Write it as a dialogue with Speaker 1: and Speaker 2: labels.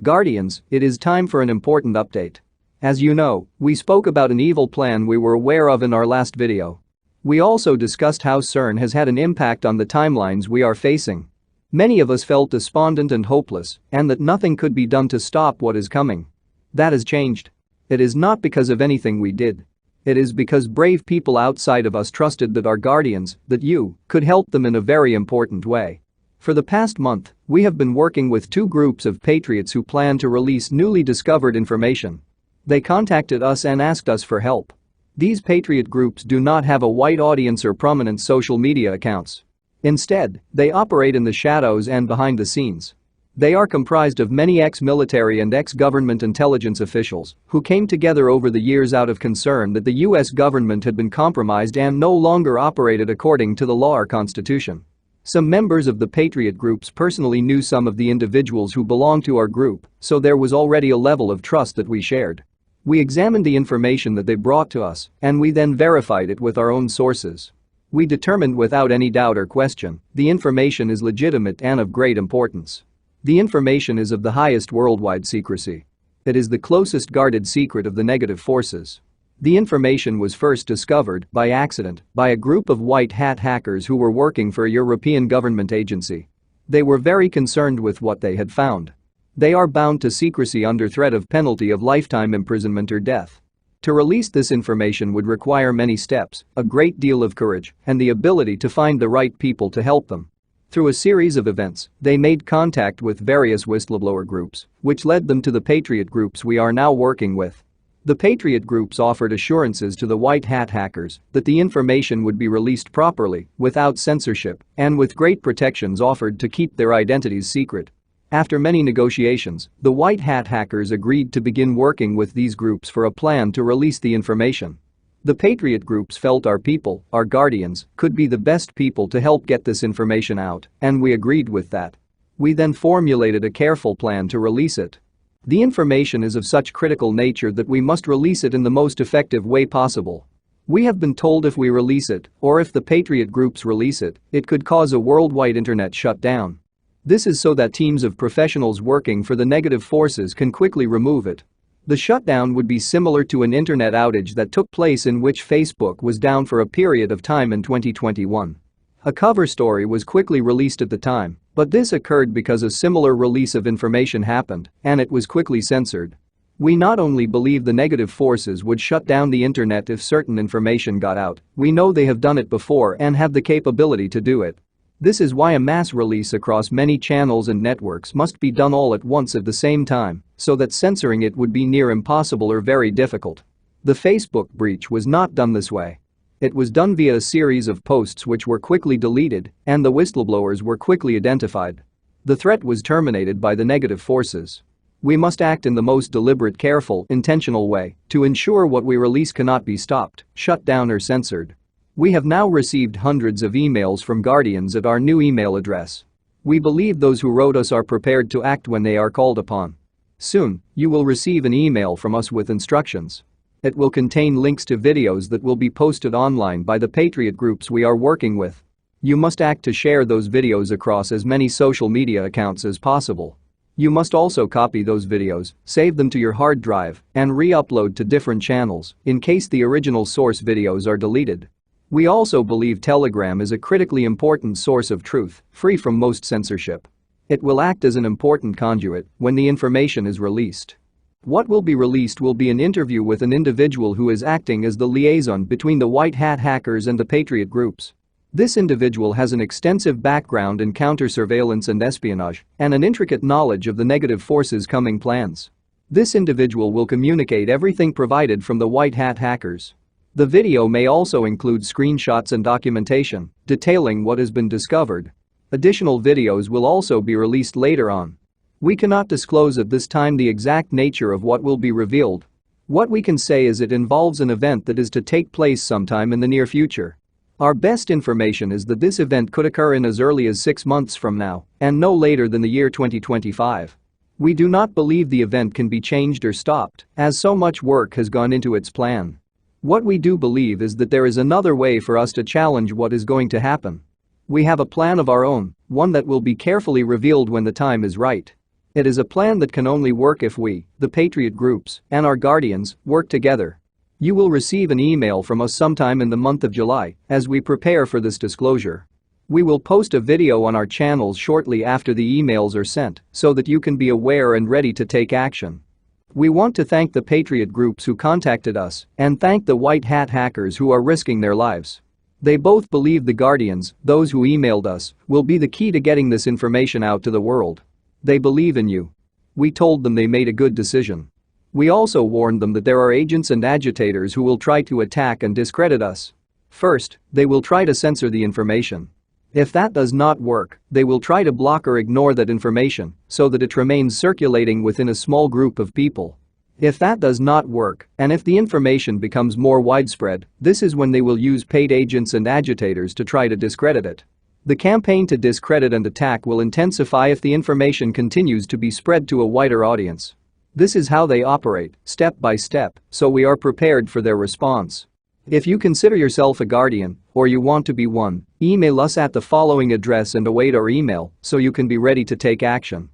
Speaker 1: Guardians, it is time for an important update. As you know, we spoke about an evil plan we were aware of in our last video. We also discussed how CERN has had an impact on the timelines we are facing. Many of us felt despondent and hopeless, and that nothing could be done to stop what is coming. That has changed. It is not because of anything we did. It is because brave people outside of us trusted that our guardians, that you, could help them in a very important way. For the past month, we have been working with two groups of patriots who plan to release newly discovered information. They contacted us and asked us for help. These patriot groups do not have a wide audience or prominent social media accounts. Instead, they operate in the shadows and behind the scenes. They are comprised of many ex-military and ex-government intelligence officials who came together over the years out of concern that the US government had been compromised and no longer operated according to the law or constitution. Some members of the patriot groups personally knew some of the individuals who belonged to our group, so there was already a level of trust that we shared. We examined the information that they brought to us, and we then verified it with our own sources. We determined without any doubt or question, the information is legitimate and of great importance. The information is of the highest worldwide secrecy. It is the closest guarded secret of the negative forces. The information was first discovered, by accident, by a group of white hat hackers who were working for a European government agency. They were very concerned with what they had found. They are bound to secrecy under threat of penalty of lifetime imprisonment or death. To release this information would require many steps, a great deal of courage, and the ability to find the right people to help them. Through a series of events, they made contact with various whistleblower groups, which led them to the patriot groups we are now working with. The patriot groups offered assurances to the white hat hackers that the information would be released properly, without censorship, and with great protections offered to keep their identities secret. After many negotiations, the white hat hackers agreed to begin working with these groups for a plan to release the information. The patriot groups felt our people, our guardians, could be the best people to help get this information out, and we agreed with that. We then formulated a careful plan to release it. The information is of such critical nature that we must release it in the most effective way possible. We have been told if we release it, or if the patriot groups release it, it could cause a worldwide internet shutdown. This is so that teams of professionals working for the negative forces can quickly remove it. The shutdown would be similar to an internet outage that took place in which Facebook was down for a period of time in 2021. A cover story was quickly released at the time, but this occurred because a similar release of information happened, and it was quickly censored. We not only believe the negative forces would shut down the internet if certain information got out, we know they have done it before and have the capability to do it. This is why a mass release across many channels and networks must be done all at once at the same time, so that censoring it would be near impossible or very difficult. The Facebook breach was not done this way. It was done via a series of posts which were quickly deleted, and the whistleblowers were quickly identified. The threat was terminated by the negative forces. We must act in the most deliberate, careful, intentional way to ensure what we release cannot be stopped, shut down or censored. We have now received hundreds of emails from guardians at our new email address. We believe those who wrote us are prepared to act when they are called upon. Soon, you will receive an email from us with instructions. It will contain links to videos that will be posted online by the patriot groups we are working with. You must act to share those videos across as many social media accounts as possible. You must also copy those videos, save them to your hard drive, and re-upload to different channels in case the original source videos are deleted. We also believe Telegram is a critically important source of truth, free from most censorship. It will act as an important conduit when the information is released. What will be released will be an interview with an individual who is acting as the liaison between the white hat hackers and the patriot groups. This individual has an extensive background in counter-surveillance and espionage, and an intricate knowledge of the negative forces' coming plans. This individual will communicate everything provided from the white hat hackers. The video may also include screenshots and documentation detailing what has been discovered. Additional videos will also be released later on. We cannot disclose at this time the exact nature of what will be revealed. What we can say is it involves an event that is to take place sometime in the near future. Our best information is that this event could occur in as early as 6 months from now and no later than the year 2025. We do not believe the event can be changed or stopped, as so much work has gone into its plan. What we do believe is that there is another way for us to challenge what is going to happen. We have a plan of our own, one that will be carefully revealed when the time is right. It is a plan that can only work if we, the Patriot groups, and our guardians, work together. You will receive an email from us sometime in the month of July as we prepare for this disclosure. We will post a video on our channels shortly after the emails are sent so that you can be aware and ready to take action. We want to thank the Patriot groups who contacted us and thank the white hat hackers who are risking their lives. They both believe the guardians, those who emailed us, will be the key to getting this information out to the world. They believe in you. We told them they made a good decision. We also warned them that there are agents and agitators who will try to attack and discredit us. First, they will try to censor the information. If that does not work, they will try to block or ignore that information so that it remains circulating within a small group of people. If that does not work, and if the information becomes more widespread, this is when they will use paid agents and agitators to try to discredit it. The campaign to discredit and attack will intensify if the information continues to be spread to a wider audience. This is how they operate, step by step, so we are prepared for their response. If you consider yourself a guardian, or you want to be one, email us at the following address and await our email so you can be ready to take action.